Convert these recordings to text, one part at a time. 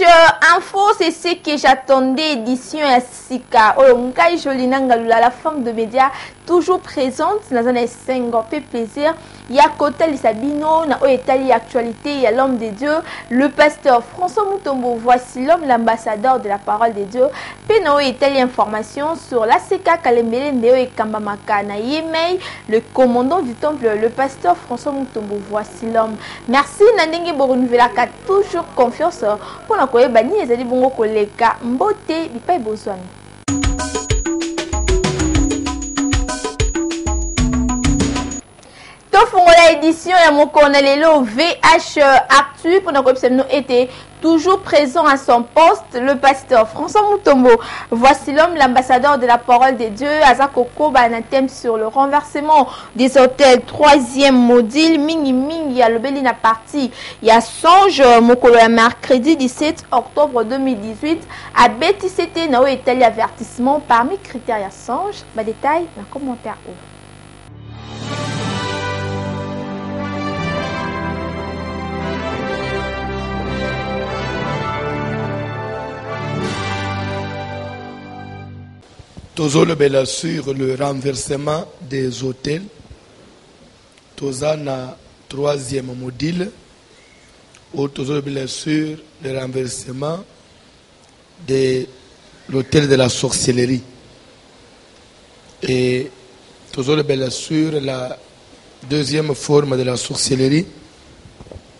Info, c'est ce que j'attendais, édition à Sika. Ngai Jolina Ngalula, la femme de médias, toujours présente dans un essai, fait plaisir. Il y a Kota Lissabino, na Oetali Actualité, il y a l'homme de Dieu, le pasteur François Mutombo, voici l'homme, l'ambassadeur de la parole de Dieu. Puis na Oetali Information sur la Seka Kalembele Ndeo et Kambamaka na Yemei, le commandant du temple, le pasteur François Mutombo, voici l'homme. Merci Nandenge Borunvelaka, toujours confiance pour la Koye Bani, et Zali Bongo Koleka, Mbote, Bipai Bozwami. La édition et mon cornelelo VH Actu pour notre nous était toujours présent à son poste, le pasteur François Mutombo. Voici l'homme, l'ambassadeur de la parole de Dieu, Azakoko, un thème sur le renversement des hôtels, 3e module, Mingi Mingi, à l'Obelina partie. Il y a Songe, Mokolo, mercredi 17 octobre 2018, à Betty C'était, Nao et tel avertissement parmi critères, il y a Songe, détail dans le commentaire. Toujours sur le renversement des hôtels. Toujours na 3e module. Ou toujours sur le renversement de l'hôtel de la sorcellerie. Et toujours sur la 2e forme de la sorcellerie,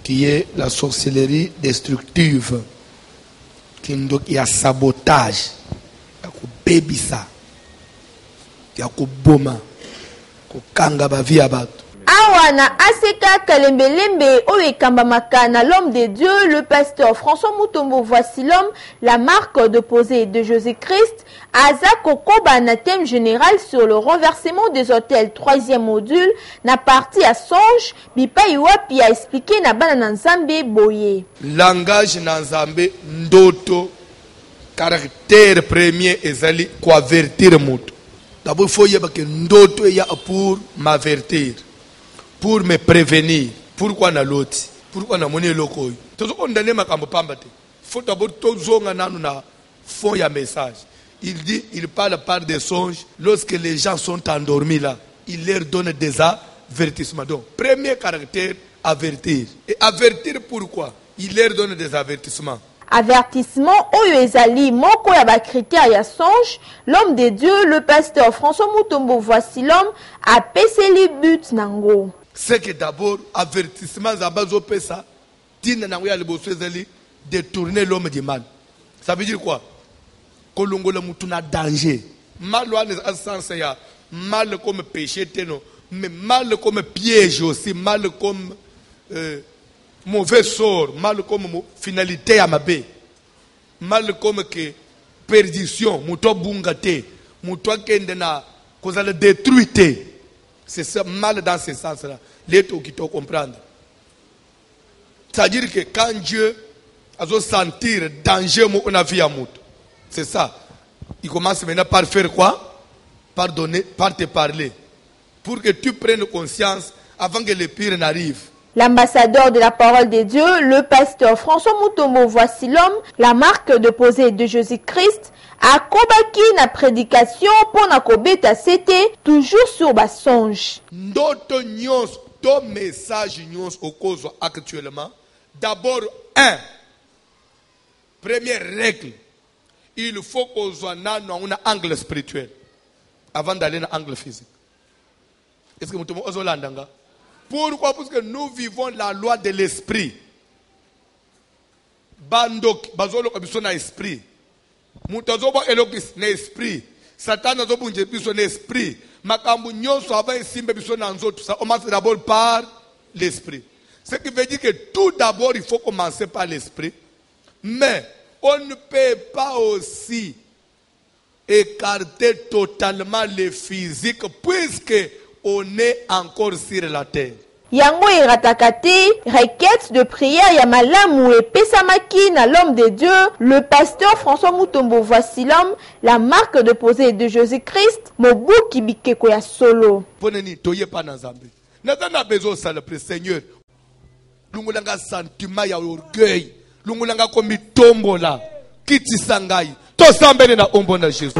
qui est la sorcellerie destructive. Qui y a sabotage. Baby ça. Awana Aseka Kalembelembe Oekambamaka na l'homme de Dieu, le pasteur François Mutombo, voici l'homme, la marque de posée de Jésus-Christ, Azako Koba na thème général sur le renversement des hôtels, 3e module, na partie à Songe, Bipa Iwapi a expliqué na bana Nzambe Boye. Langage Nzambe Ndoto, caractère premier ezali kwa avertir mutu. D'abord, il faut que ndoto ya pour m'avertir, pour me prévenir. Pourquoi na loti? Pourquoi na moni loko? Tout ce qu'on donne makambo pambate. Faut d'abord tout zonga nanu na fond ya message. Il dit, il parle par des songes. Lorsque les gens sont endormis là, il leur donne des avertissements. Donc, premier caractère, avertir. Et avertir pourquoi? Il leur donne des avertissements. Avertissement Oyo Ezali, Moko Yaba critère ya Songe, l'homme de Dieu, le pasteur François Mutombo, voici l'homme, a peseli but nango. C'est que d'abord, avertissement Zabazo Pesa, Tina Nango Yaliboso Ezali, détourner l'homme du mal. Ça veut dire quoi? Kolongo le mutuna danger. Mal en sens ya, mal comme péché teno, mais mal comme piège aussi, mal comme mauvais sort, mal comme finalité à ma baie, mal comme que perdition, mouto bungate, mouto kendena, cause la détruité. C'est ça, mal dans ce sens-là. L'éto qui te comprendre. C'est-à-dire que quand Dieu a sentir danger on a vie à mouto, c'est ça. Il commence maintenant par faire quoi? Par donner, par te parler. Pour que tu prennes conscience avant que le pire n'arrive. L'ambassadeur de la parole de Dieu, le pasteur François Mutombo, voici l'homme, la marque de posée de Jésus-Christ, a kobaki na prédication pour na kobeta c'était toujours sur bas songe. D'autres nyons, ton message nyons au cause actuellement. D'abord, première règle, il faut qu'on soit dans un angle spirituel avant d'aller dans l'angle physique. Est-ce que Mutombo ozolandanga? Pourquoi? Parce que nous vivons la loi de l'esprit. Bandok, bazolo kabiso na esprit. Mutazoba elokis na esprit. Satan azobu njebiso na esprit. Makambu nyonso avant isimbe biso na nzoto. Ça commence d'abord par l'esprit. Ce qui veut dire que tout d'abord il faut commencer par l'esprit. Mais on ne peut pas aussi écarter totalement le physique puisque on est encore sur la terre. Yango iratakati, requête de prière Yamalamu et Pesamaki na l'homme de Dieu, le pasteur François Mutombo, voici l'homme, la marque de posée de Jésus-Christ, Mobu Kibikeko ya solo. Poneni toye pa na Nzambe. Natana bezo ça le Seigneur. Lungulanga sentiment ya orgueil, lungulanga komi tombola kiti sangai to sambele na ombo na Jésus.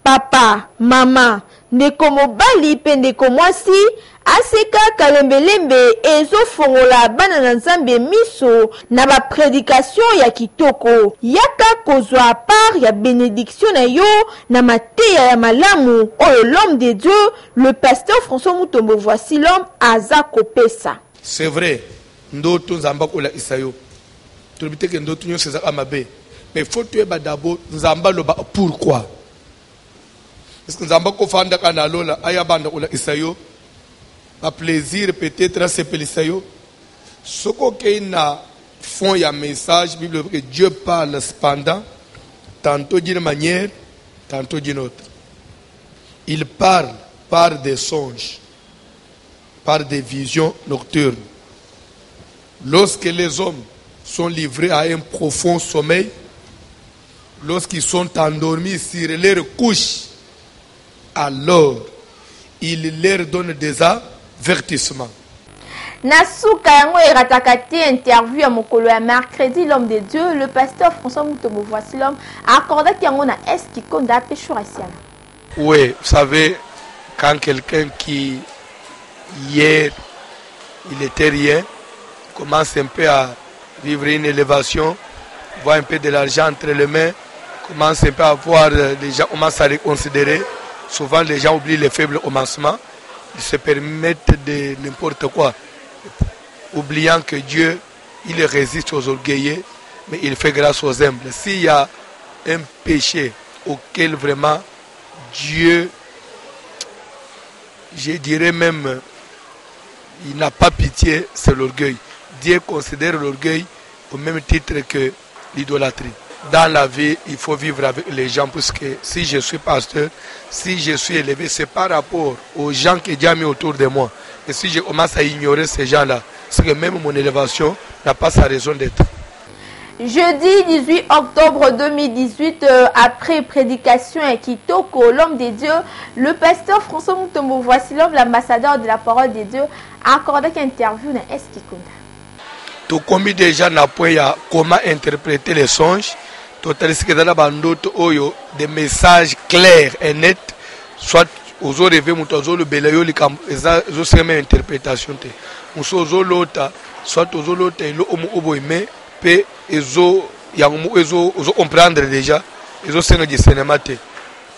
Papa, maman, ndeko mobali pe ndeko mwasi aseka kalembelembe ezo fongola bana na Nzambe miso na ba prédication ya kitoko yaka kozwa part ya bénédiction na yo na mateya ya malamu oyo l'homme de Dieu le pasteur François Mutombo voici l'homme aza kopesa. C'est vrai, ndoto nzamba kola isayo tolobite ke ndoto nyo seza amabe mais faut tu eba d'abord nzamba loba pourquoi. Est-ce que nzamba ko fanda kana lola ayabanda kola isayo a plaisir peut-être à ces pélissayo. Ce qu'il y a fond, il y a un message biblique que Dieu parle cependant, tantôt d'une manière, tantôt d'une autre. Il parle par des songes, par des visions nocturnes. Lorsque les hommes sont livrés à un profond sommeil, lorsqu'ils sont endormis sur leur couche, alors il leur donne des avertissements. Nasuka yango eratakati interview à mokolo ya mercredi l'homme de Dieu le pasteur François Mutombo voici l'homme accordé yango na est qui konda pécho racial. Oui, vous savez quand quelqu'un qui hier il était rien commence un peu à vivre une élévation, voit un peu de l'argent entre les mains, commence un peu à voir les gens commencent à les considérer. Souvent les gens oublient les faibles commencements. Ils se permettent de n'importe quoi, oubliant que Dieu, il résiste aux orgueilleux, mais il fait grâce aux humbles. S'il y a un péché auquel vraiment Dieu, je dirais même, il n'a pas pitié, c'est l'orgueil. Dieu considère l'orgueil au même titre que l'idolâtrie. Dans la vie, il faut vivre avec les gens, parce que si je suis pasteur, si je suis élevé, c'est par rapport aux gens que Dieu a mis autour de moi. Et si je commence à ignorer ces gens-là, c'est que même mon élévation n'a pas sa raison d'être. Jeudi 18 octobre 2018, après prédication à Kitoko, l'homme de Dieu, le pasteur François Mutombo voici l'homme, l'ambassadeur de la parole de Dieu, a accordé une interview dans Estikunda. Tout comme déjà n'a pas comment interpréter les songes, des messages clairs et nets, soit aux autres rêves, le belayo, les mêmes interprétations. Soit aux autres, et comprendre déjà, ils ont du cinéma.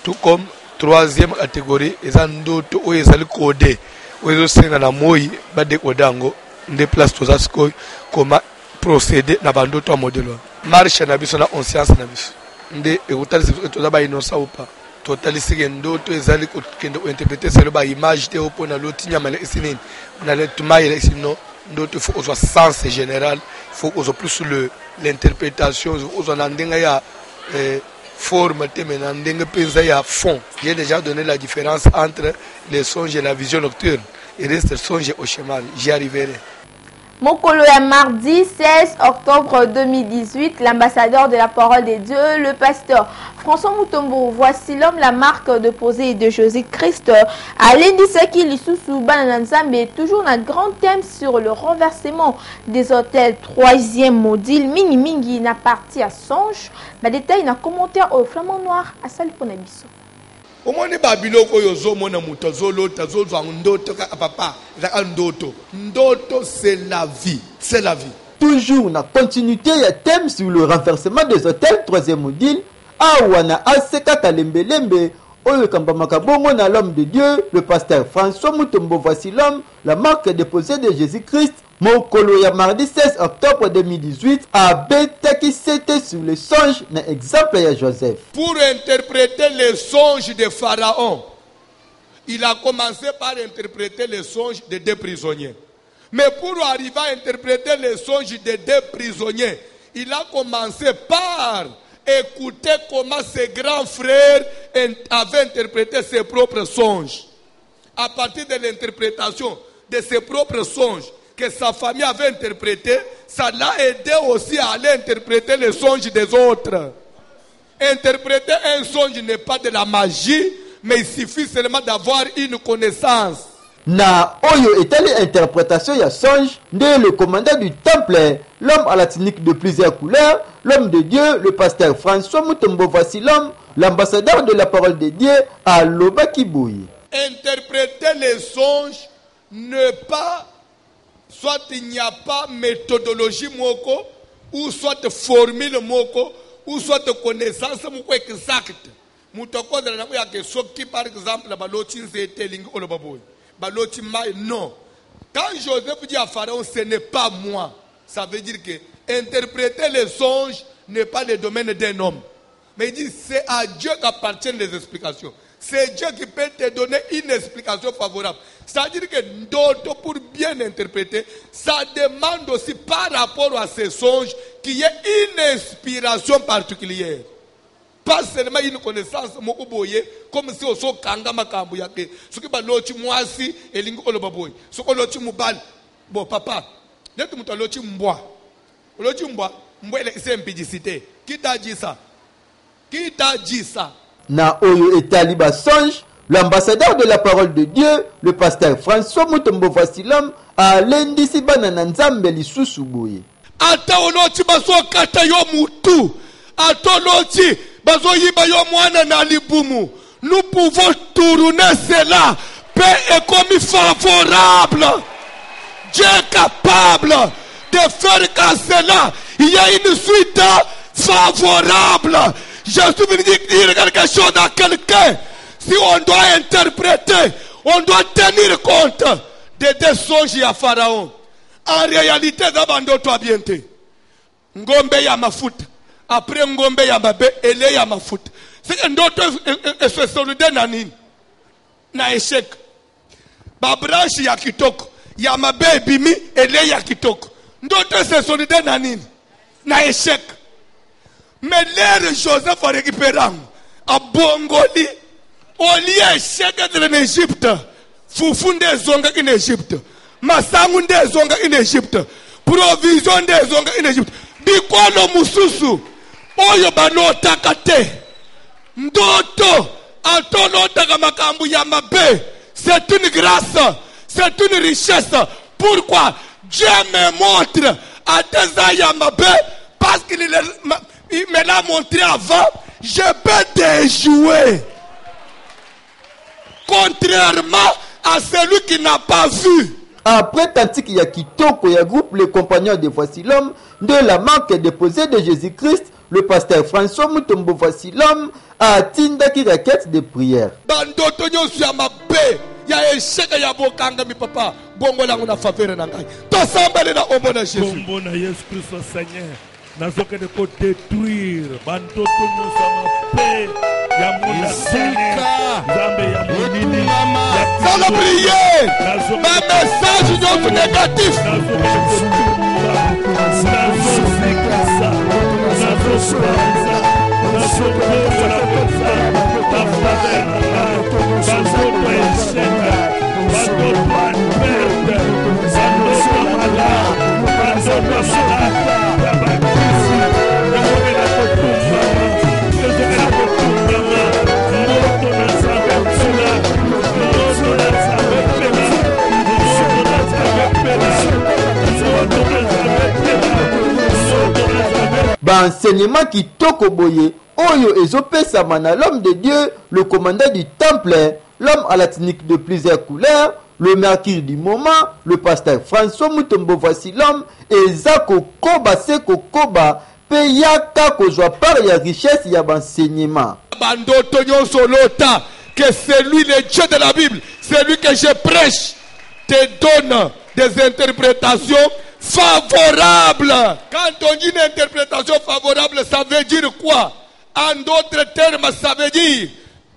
Tout comme troisième catégorie, ils ont d'autres où ils ont codé, où ils ont la moï, des codango, des places tous à comment procéder dans d'autres modèles. Marche na biso na conscience na biso nde ekutali toza ba innocent ou pas totali sikendo to ezali ko kendo interpréter c'est le ba image te opo na lotinya mala isinini na le tumaire sinon d'autres faut soit sens général faut qu'on soit plus sur l'interprétation aux on ndenga ya forme te mais ndenga penza ya fond. J'ai déjà donné la différence entre les songes et la vision nocturne. Il reste songe au chemin, j'y arriverai. Mokolo ya mardi 16 octobre 2018, l'ambassadeur de la parole de Dieu, le pasteur François Mutombo, voici l'homme, la marque de posée de Jésus-Christ. Alain Disaki Lisusu Bananzambe, toujours un grand thème sur le renversement des hôtels. Troisième module, Mini Mingi n'a parti à songe. La détail n'a commentaire au flamand noir à Saliponabiso. Au moins les babiloko yozo mona muto zolota zolwa ndoto ka papa za ndoto ndoto c'est la vie, c'est la vie. Toujours la continuité, il y a thème sur le renversement des hôtels, troisième module. awana aseka kalembelembe oyo kambamaka bongo na l'homme de Dieu, le pasteur François Mutombo. Voici l'homme, la marque déposée de Jésus-Christ. Mokolo ya mardi 16 octobre 2018 abetaki c'était sur le songe na exemple ya Joseph. Pour interpréter les songes de Pharaon, il a commencé par interpréter les songes de 2 prisonniers. Mais pour arriver à interpréter les songes de 2 prisonniers, il a commencé par écouter comment ses grands frères avaient interprété ses propres songes. À partir de l'interprétation de ses propres songes que sa famille avait interprété, ça l'a aidé aussi à aller interpréter les songes des autres. Interpréter un songe n'est pas de la magie, mais il suffit seulement d'avoir une connaissance. Na oyo etali interprétation ya songe, nde le commandant du temple, l'homme à la tunique de plusieurs couleurs, l'homme de Dieu, le pasteur François Mutombo. Voici l'homme, l'ambassadeur de la parole de Dieu à Lobakiboui. Interpréter les songes ne pas, soit il n'y a pas méthodologie moko, ou soit formule moko, ou soit connaissance moko exacte. Mutoko de la ya que soki par exemple la baloti nzete lingi olobaboy. Baloti mai non. Quand Joseph dit à Pharaon ce n'est pas moi, ça veut dire que interpréter les songes n'est pas le domaine d'un homme. Mais il dit c'est à Dieu qu'appartiennent les explications. C'est Dieu qui peut te donner une explication favorable. C'est-à-dire que d'autres, pour bien interpréter, ça demande aussi par rapport à ces songes qu'il y ait une inspiration particulière. Pas seulement une connaissance, comme si on s'en kanga makambu yake. Ce qui va l'autre moisi et l'ingo olobaboy. Ce que l'autre moubal. Bon papa, net muta l'autre mboa. L'autre mboa, mboa c'est impudicité. Qui t'a dit ça? Qui t'a dit ça? Na oyo etali ba songe, l'ambassadeur de la parole de Dieu, le pasteur François Mutombo. Voici l'homme a lendisi bana na nzambe lisusu boye. Ata oloti baso kata yo mutu. Ata oloti baso yiba yo mwana na libumu. Nous pouvons tourner cela. Paix est comme favorable. Dieu est capable de faire qu'à cela il y a une suite favorable. Je suis venu dire quelque chose à quelqu'un. Si on doit interpréter, on doit tenir compte des 2 songes à Pharaon. En réalité, d'abord, toi bien te. Ngombe ya mafuta. Après ngombe ya mabe, ele ya mafuta. C'est que d'autres se solidaires na nini? Na échec. Ba branche ya kitoko. Ya mabe bimi, ele ya kitoko. D'autres se solidaires na nini? Na échec. Mais l'air Joseph a récupéré à Bongoli, au lieu échec en Égypte, Foufoun des zonga en Égypte, Massamoun des zonga en Égypte, provision des zonga en Égypte, Bikolo Mususu, Oyobano Takate, Ndoto, Antono Takamakambu Yamabe, c'est une grâce, c'est une richesse. Pourquoi Dieu me montre à des Yamabe parce qu'il me l'a montré avant, je peux déjouer. Contrairement à celui qui n'a pas vu. Après Tantik Yakitoko, il y a groupe les compagnons de Voici l'homme, de la marque déposée de Jésus-Christ, le pasteur François Mutombo. Voici l'homme, a Tindaki requête de prière. Bandotonyo Siamabe, ya échec ya bokanga mi papa, bongo la nguna faveur na ngai. To sambale na omona Jésus. Bongo na Yesu Christ Seigneur. Nazoke de ko détruire bandotonyo Siamabe. Ya mona Seigneur. Zambe ya monini. Sans le prier. Ma message non négatif. Enseignement qui toko boye oyo ezopesa mana l'homme de Dieu, le commandant du temple, l'homme à la tunique de plusieurs couleurs, le martyr du moment, le pasteur François Mutombo. Voici l'homme Ezako Koba Seko Koba pe yaka kozwa part ya richesse ya enseignement. Bandoto nyonso lota que c'est lui le Dieu de la Bible, c'est lui que je prêche, te donne des interprétations favorables. Quand on dit une interprétation favorable, ça veut dire quoi? En d'autres termes, ça veut dire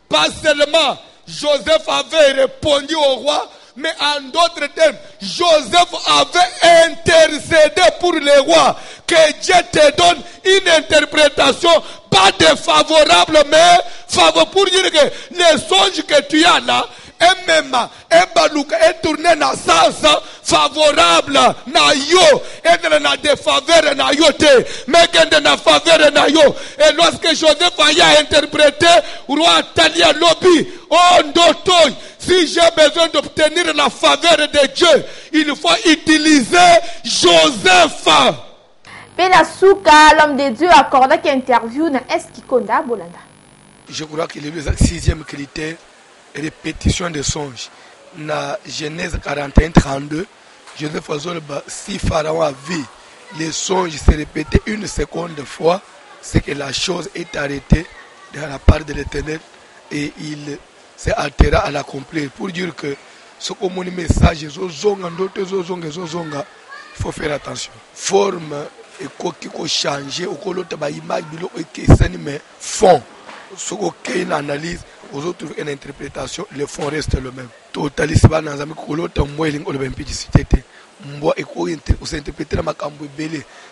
pas seulement Joseph avait répondu au roi, mais en d'autres termes, Joseph avait intercédé pour le roi. Que Dieu te donne une interprétation, pas défavorable, mais favorable, pour dire que les songes que tu as là, et même, et balouka, et tourné dans sens favorable, na yo, et na défaveur na yo te, mais que na faveur na yo. Et lorsque Joseph a interprété, roi Talia Lobby, oh ndotoy, si j'ai besoin d'obtenir la faveur de Dieu, il faut utiliser Joseph. Penasuka, l'homme de Dieu, accorda qui interview na Eskikonda Bolanda. Je crois qu'il est le 6e critère, répétition des songes. Dans Genèse 41-32, Joseph Azolba, si Pharaon a vu les songes se répéter une seconde fois, c'est que la chose est arrêtée de la part de l'Éternel et il s'est altéré à l'accomplir. Pour dire que ce qu'on a message, il faut faire attention. Forme et quoi qu'il faut changer, ou quoi l'autre image, mais fond. Ce qu'on a une analyse, aux autres une interprétation, le fond reste le même. Totalement, c'est pas dans un l'autre moyen ou le même publicité.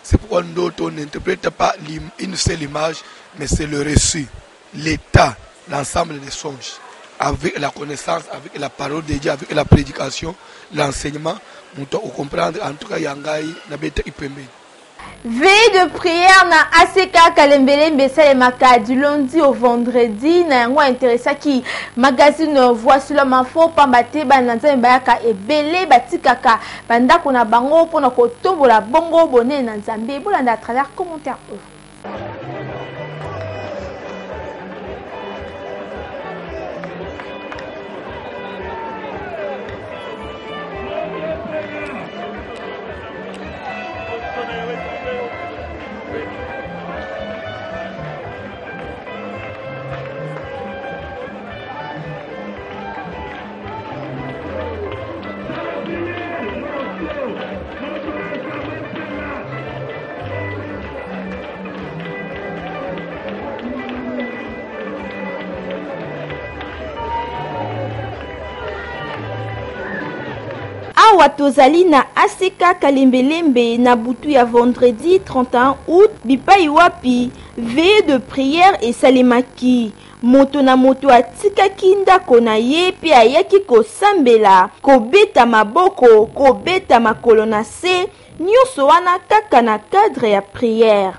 C'est pourquoi nous on n'interprète pas une seule image, mais c'est le récit, l'état, l'ensemble des songes. Avec la connaissance, avec la parole de Dieu, avec la prédication, l'enseignement, nous devons comprendre en tout cas Yangai Nabeta Ipembe. Veille de prière na ACK Kalembelembe Salemaka du lundi au vendredi na yango intéressant qui magazine Voici l'homme info pambate bananza mbayaka ebele batikaka bandako na bango pona kotombola bongo boné na Nzambe bolanda à travers commentaire. Awa tozali na ACK Kalembelembe na butu ya vendredi 31 août bipai wapi veille de prière et salemaki moto na moto atikaki ndako na ye pe ayaki kosambela kobeta maboko kobeta makolo na se nyonso wana kaka na cadre ya prière.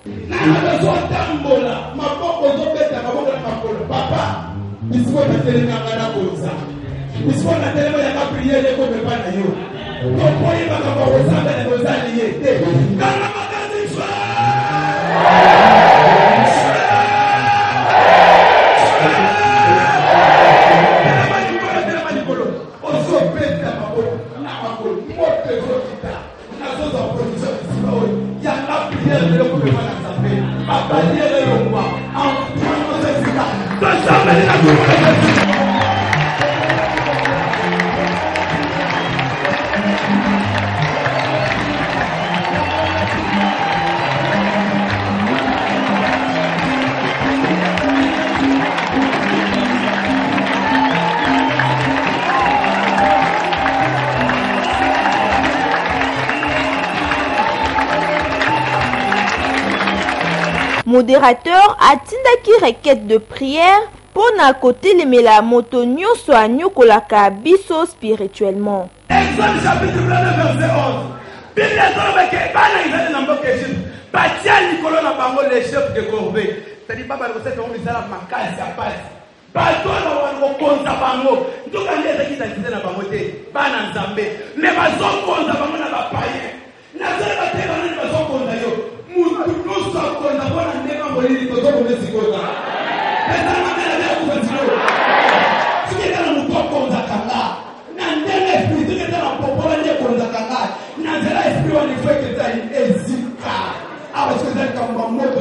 Modérateur atindaki requête de prière pour na côté les mela moto nyonso anyokolaka biso spirituellement. Exode chapitre 22 verset 11. Bible est bana izali na mboka Egypte. Batia likolo na bango les chefs de corvée. C'est-à-dire baba recette on misala makasi ya pasi. Bato na wana konza bango. Ndoka ndeza kitazite na bango te. Bana Nzambe. Mais bazokonza bango na bapaye. Na zela bateka na bazokonza yo. Mutu nusa konza bona ndeka molili toto komesi konza. Esa mamela ya kufatiro. Sikeka na mutu konza kanga. Na ndele esprit que na popola nde konza kanga. Na zela esprit wa nifeke ta ezika. Awa sikeka kamba moto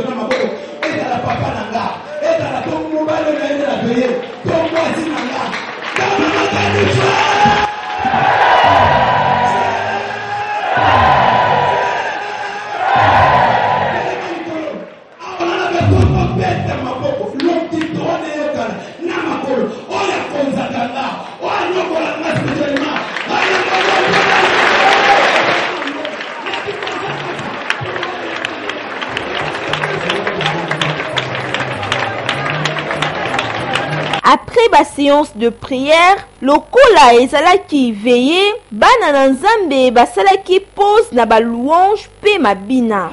Après la séance de prière, lokola ezalaki veillé, bana na nzambe basalaki pose na ba louange pe mabina.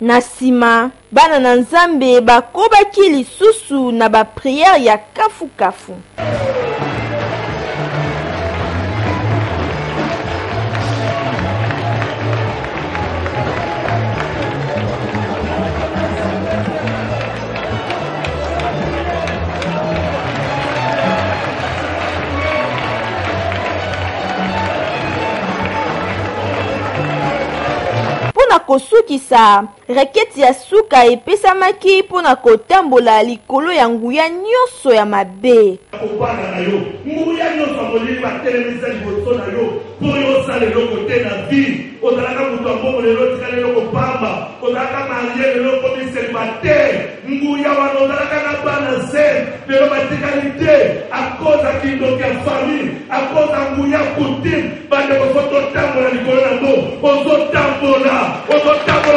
Nasima bana na nzambe bakobaki lisusu na ba prière ya kafu kafu. Kosukisa reketi ya suka epesamaki mpona kotambola likolo ya nguya nyonso ya mabe. Kopana na yo nguya nyonso molili batelemisa liboso na yo po yo osala eloko te na vie. Ozalaka moto ya mbongo lelo tikala eloko pamba, ozalaka marie lelo komi célibataire, nguya wana ozalaka na bana zen lelo batikali te akoza kindoki ya famille, akoza nguya kutime bandeko fo totambola likolo na ngo ozotambola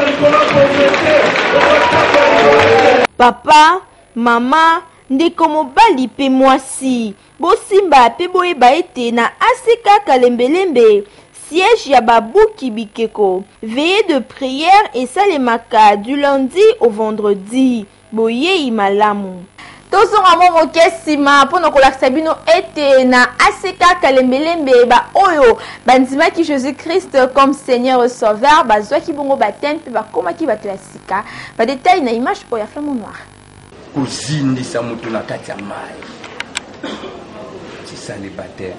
likolo ya pauvreté, ozotambola. Papa, mama, ndeko mobali pe mwasi bosimba pe boyeba ete na aseka kalembelembe siège ya babuki bikeko. Veillée de prière et salemaka du lundi au vendredi. Boyei malamu. Tozonga momo kesima pono kolakisa bino ete na aseka kalembelembe ba oyo bandimaki Jésus-Christ comme Seigneur et Sauveur bazwaki bongo baptême pe bakomaki bato ya sika. Ba détail na image oyo ya flamme noire. Kozindisa mutu na kati ya mai. C'est ça le baptême.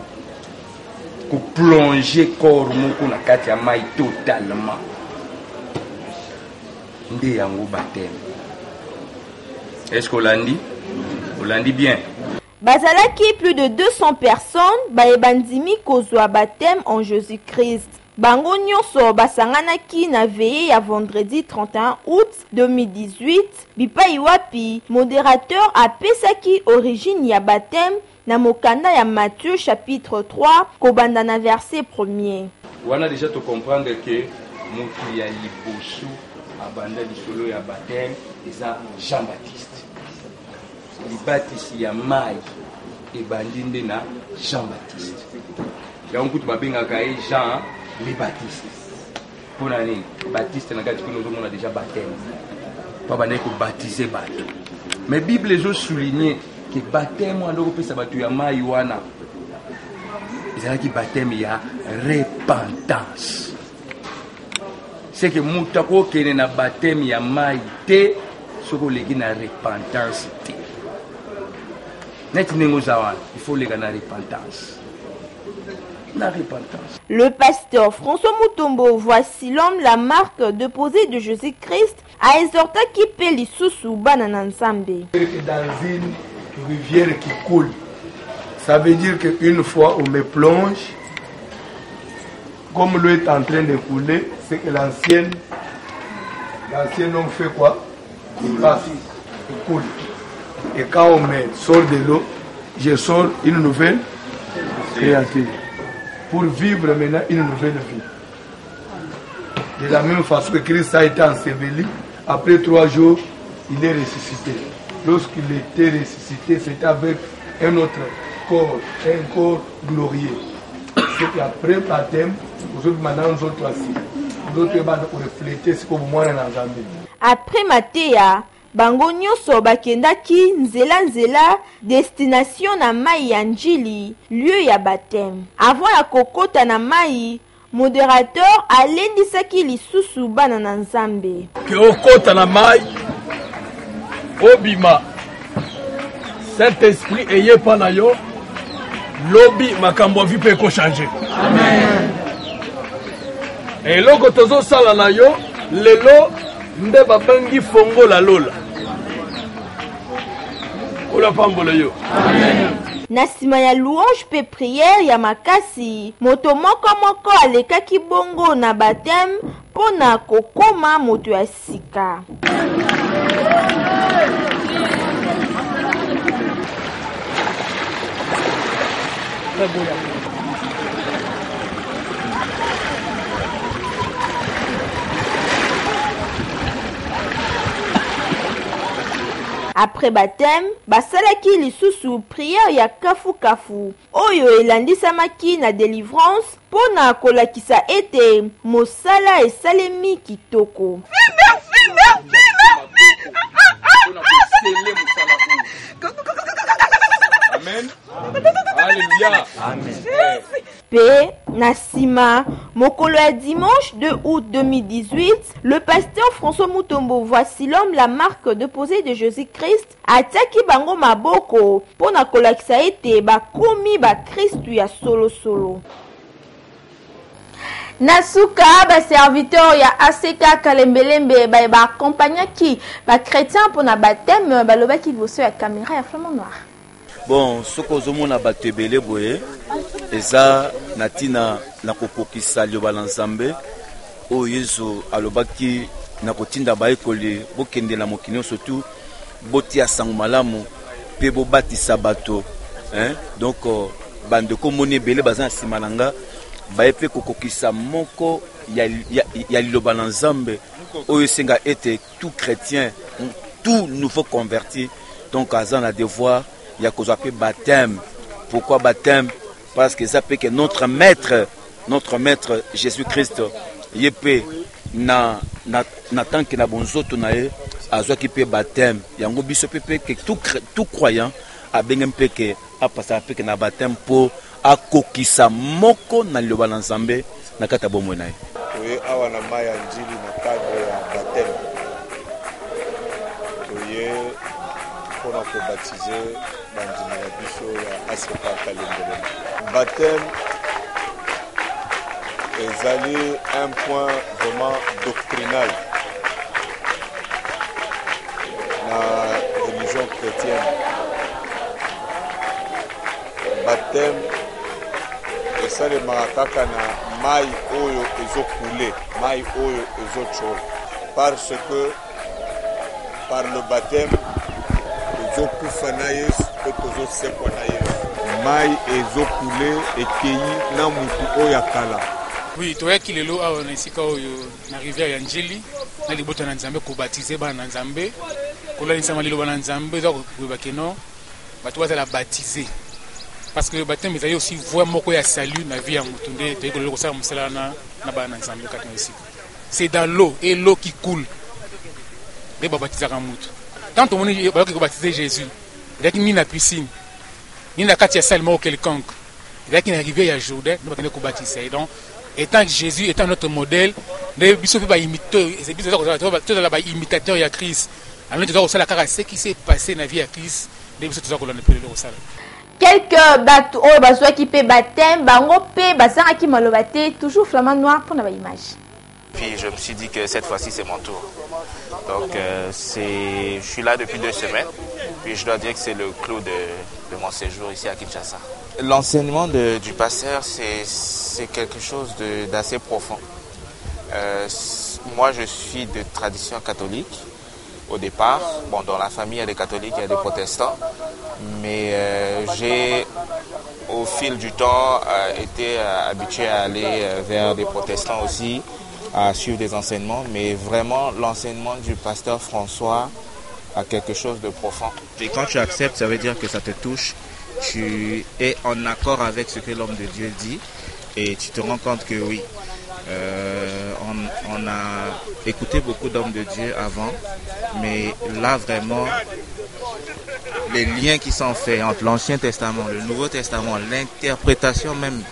Plonger corps moko na kati ya mai totalement. Nde yango baptême. Est-ce qu'on l'a dit? On l'a dit bien. Bazalaki plus de 200 personnes baebandimi kozwa baptême en Jésus-Christ. Bango nyonso basanganaki na veillée ya vendredi 31 août 2018. Bipai wapi modérateur apesaki origine ya baptême na mokanda ya Matthieu chapitre 3 kobanda na verset 1er. On a déjà te comprendre que mutu ya liboso abanda lisolo ya baptême eza Jean-Baptiste. Libatisi ya mai ebandi nde na Jean-Baptiste. Ya nkutu babengaka ye Jean le Baptiste. Pona nini Baptiste na kati kuna ozomona déjà baptême. Pa banda ko baptiser bato. Mais Bible ezo souligner que baptême ando kopesa bato ya mai wana ezalaki baptême ya repentance. C'est que muta ko kene na baptême ya mai te soko leki na repentance te. Net nengo zawan, il faut leka na repentance. La repentance. Le pasteur François Mutombo, voici l'homme, la marque déposée de Jésus-Christ, a exhorté qui peut les sous banana nzambe. Dans une rivière qui coule, ça veut dire qu'une fois on me plonge, comme l'eau est en train de couler, c'est que l'ancien homme fait quoi? Il passe, il coule. Et quand on me sort de l'eau, je sors une nouvelle créature. Pour vivre maintenant une nouvelle vie. De la même façon que Christ a été enseveli, après 3 jours, il est ressuscité. Lorsqu'il était ressuscité, c'était avec un autre corps, un corps glorieux. C'est qu'après le baptême, nous autres maintenant, nous autres assis. Nous autres, nous refléter ce que vous m'avez entendu. Après Matéa, bango nyonso bakendaki nzela destination na mai ya njili, lieu ya baptême. Avant ya kokota na mai, modérateur alendisaki lisusu bana na nzambe. Que okota na mai, Obima. Saint-Esprit ayez pas na yo. Lobby makambo vie peut changer. Amen. Et loko tozo sala na yo lelo nde babangi fongo la lola. Ola pambola yo. Amen. Na nsima ya louange pe prière ya makasi, moto moko alekaki bongo na baptême pona kokoma moto ya sika. Après baptême, basalaki lisusu prière ya kafu oyo elandisamaki na délivrance pona kolakisa ete mosala esalemi kitoko. Amen. Alléluia. Amen. Pe na sima mokolo ya dimanche 2 août 2018, le pasteur François Mutombo Voici l'homme, la marque déposée de Jésus-Christ, atiaki bango maboko pona kolakisa ete bakomi ba Kristu ya solo. Nasuka ba serviteur ya ACK Kalembelembe ba accompagnaki ba chrétien pona baptême balobaki liboso ya caméra ya Flamand Noir. Bon, ce que nous avons battu boye, eza natina na kokokisa lioba nzambe o yesu alobaki na kotinda baekoli bokende la mokino surtout botia sango malamu pe bobatisa bato donc bande ko moni belé bazana simananga baepe kokokisa moko ya lioba nzambe o yesenga ete tout chrétien tout nouveau converti donc azana a devoir ya kozwa pe baptême. Pourquoi baptême? Parce que ça peut que notre maître Jésus-Christ yepe na tant que na bonzoto na ye azwa ki pe baptême. Yango biso pepe que tout croyant a bengem pe que a passer pe que na baptême pour akokisa moko na loba na Nzambe na kata bomwe na ye. Oui, awa na maya njili na cadre ya baptême. Oui, pour nous baptiser dans la bicho ya ACK Kalembelembe. Baptême est allé un point vraiment doctrinal dans la religion chrétienne. Baptême est ça le marakaka na mai oyo ezo couler, mai oyo ezo chol, parce que par le baptême ezokufa na yesu pe tozosekwa na yesu mai ezokule ekei na mutu oyo akala. Oui, toyaki lelo awa na esika oyo na rivière ya njili na libota na nzambe kobatize bana na nzambe kolanisama liloba na nzambe eza koyeba keno bato bazala baptisé parce que le baptême ezali aussi voie moko ya salut na vie ya mutu nde toyeki lelo kosala mosala na bana na nzambe kati na esika. C'est dans l'eau et l'eau qui coule nde babatizaka mutu. Quand on dit que baptiser Jésus, il y a ni la piscine, ni la carte seulement quelconque. Il y a qui est arrivé à Jourdain, nous allons baptiser. Donc, étant Jésus étant notre modèle, nous devons imiter, c'est bizarre, imitateur de Christ. Alors nous devons aussi la ce qui s'est passé dans la vie à Christ, nous devons aussi quelques bateaux qui peuvent baptême, bango pe basara qui malobate, toujours Flamand Noir pour la image. Puis je me suis dit que cette fois-ci c'est mon tour. Donc je suis là depuis 2 semaines. Puis je dois dire que c'est le clou de mon séjour ici à Kinshasa. L'enseignement du pasteur, c'est quelque chose d'assez profond. Moi je suis de tradition catholique au départ. Bon, dans la famille il y a des catholiques, il y a des protestants. Mais j'ai au fil du temps été habitué à aller vers des protestants aussi, à suivre des enseignements, mais vraiment l'enseignement du pasteur François a quelque chose de profond. Et quand tu acceptes, ça veut dire que ça te touche, tu es en accord avec ce que l'homme de Dieu dit et tu te rends compte que oui, on a écouté beaucoup d'hommes de Dieu avant, mais là vraiment, les liens qui sont faits entre l'Ancien Testament, le Nouveau Testament, l'interprétation même.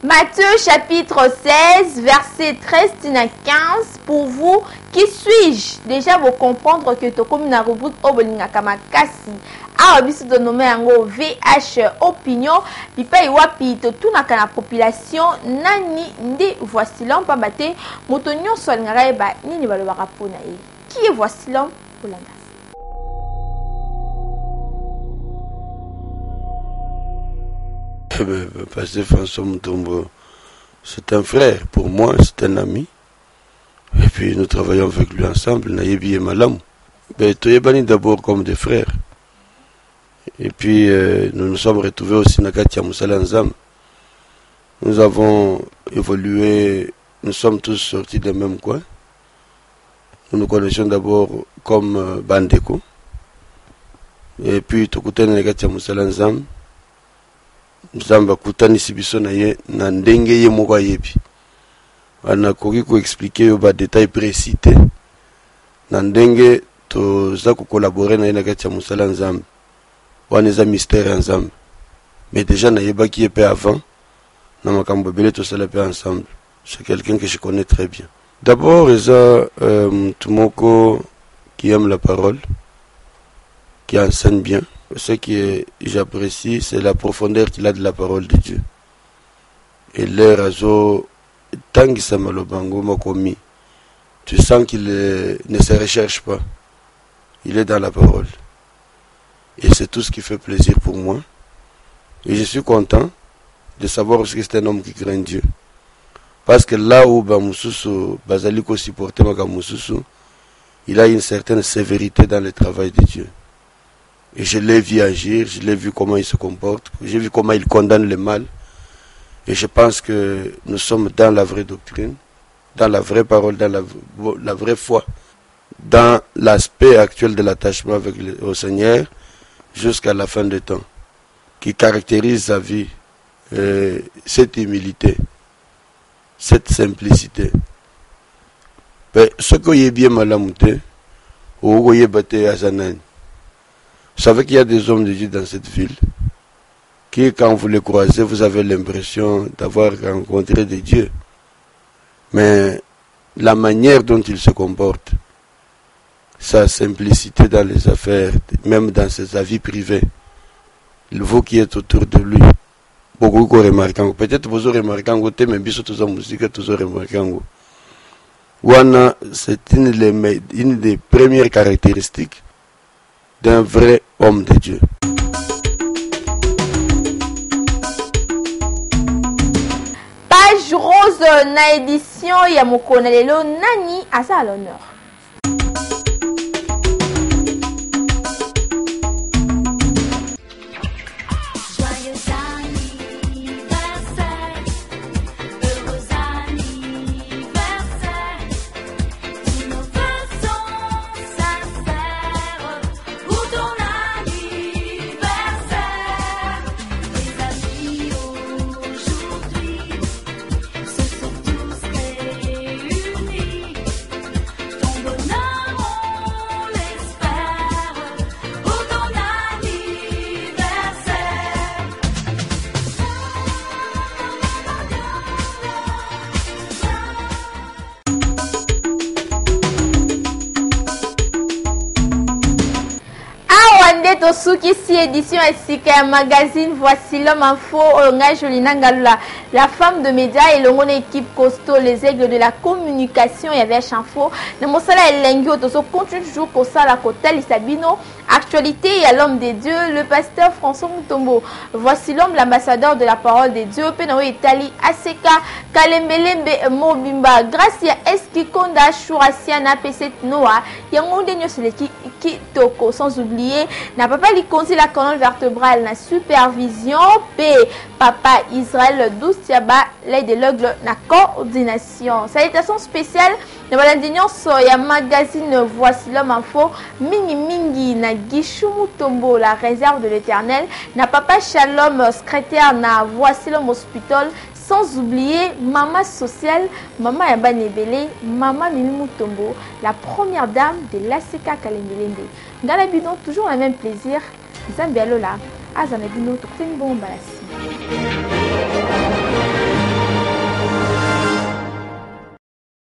Matthieu chapitre 16, verset 13 à 15. Pour vous, qui suis-je? Déjà, vous comprendre que tu comme une rubrique au bolinga kamakasi. A biso de nommer yango VH opinion. Pipa iwapi to tunaka na population nani ndi voici l'homme pambate motonyo solngara eba nini balobaka pona ye. Qui est voici l'homme Olanda? Pasteur François Mutombo, c'est un frère, pour moi c'est un ami. Et puis nous travaillons avec lui ensemble, Nayebi et Malam. Toyebani d'abord comme des frères. Et puis nous nous sommes retrouvés aussi Nakati Moussala Nzam. Nous avons évolué, nous sommes tous sortis des mêmes coins. Nous nous connaissions d'abord comme Bandeko. Et puis Tokutane Nakati Moussala Nzam. Nzamba kutani sibiso na ye na ndenge ye moko yebi ana koki ko expliquer yo ba détail précis te na ndenge to za ko collaborer na ye na kati ya musala nzambe wana eza mystère ya nzambe mais déjà na yeba qui est avant na makambo bele to sala pe ensemble. C'est quelqu'un que je connais très bien. D'abord eza Tumoko qui aime la parole, qui enseigne bien. Ce que j'apprécie, c'est la profondeur qu'il a de la parole de Dieu. Et l'air azo, tant qu'il s'est malobango mokomi, tu sens qu'il ne se recherche pas. Il est dans la parole. Et c'est tout ce qui fait plaisir pour moi. Et je suis content de savoir que c'est un homme qui craint Dieu. Parce que là où Bamususu, Bazaliko supportait Makamususu, il a une certaine sévérité dans le travail de Dieu. Et je l'ai vu agir, je l'ai vu comment il se comporte, j'ai vu comment il condamne le mal. Et je pense que nous sommes dans la vraie doctrine, dans la vraie parole, dans la vraie foi, dans l'aspect actuel de l'attachement avec au Seigneur jusqu'à la fin des temps, qui caractérise sa vie, cette humilité, cette simplicité. Mais ce que est bien malamouté, ou est batté à Zanan. Vous savez qu'il y a des hommes de Dieu dans cette ville qui, quand vous les croisez, vous avez l'impression d'avoir rencontré des dieux. Mais la manière dont ils se comportent, sa simplicité dans les affaires, même dans ses avis privés, vous qui êtes autour de lui, beaucoup remarquent. Peut-être vous aurez remarqué, mais bien sûr, la musique, vous aurez remarqué. Wana, c'est une des premières caractéristiques d'un vrai homme de Dieu. Page rose na édition ya mokona lelo nani asa à l'honneur. Tosuki édition SIK magazine voici l'homme info la femme de médias et le mon équipe costaud les aigles de la communication et avec info le mosala elengi otoso continue toujours pour ça la Kotel Isabino actualité et à l'homme des dieux le pasteur François Mutombo. Voici l'homme l'ambassadeur de la parole des dieux Peno Italie ACK Kalembelembe Mobimba grâce à Eski Konda Shurasiana PC Noah yango denyo seleki ki toko sans oublier na papa li konzi la colonne vertébrale na supervision P papa Israël Doustiaba l'aide de l'ogle na coordination. Salutations spéciales na balandi nyonso ya magazine Voici l'homme info mingi na Guichou Mutombo la réserve de l'Éternel na Papa Shalom secrétaire na Voici l'homme hospital, sans oublier Maman sociale, Maman Yabanebele, Maman Mimi Mutombo, la première dame de l'ACK Kalembilende. Galabino, toujours le même plaisir. Zambialola, Azanabino, Tokten Bombalasi.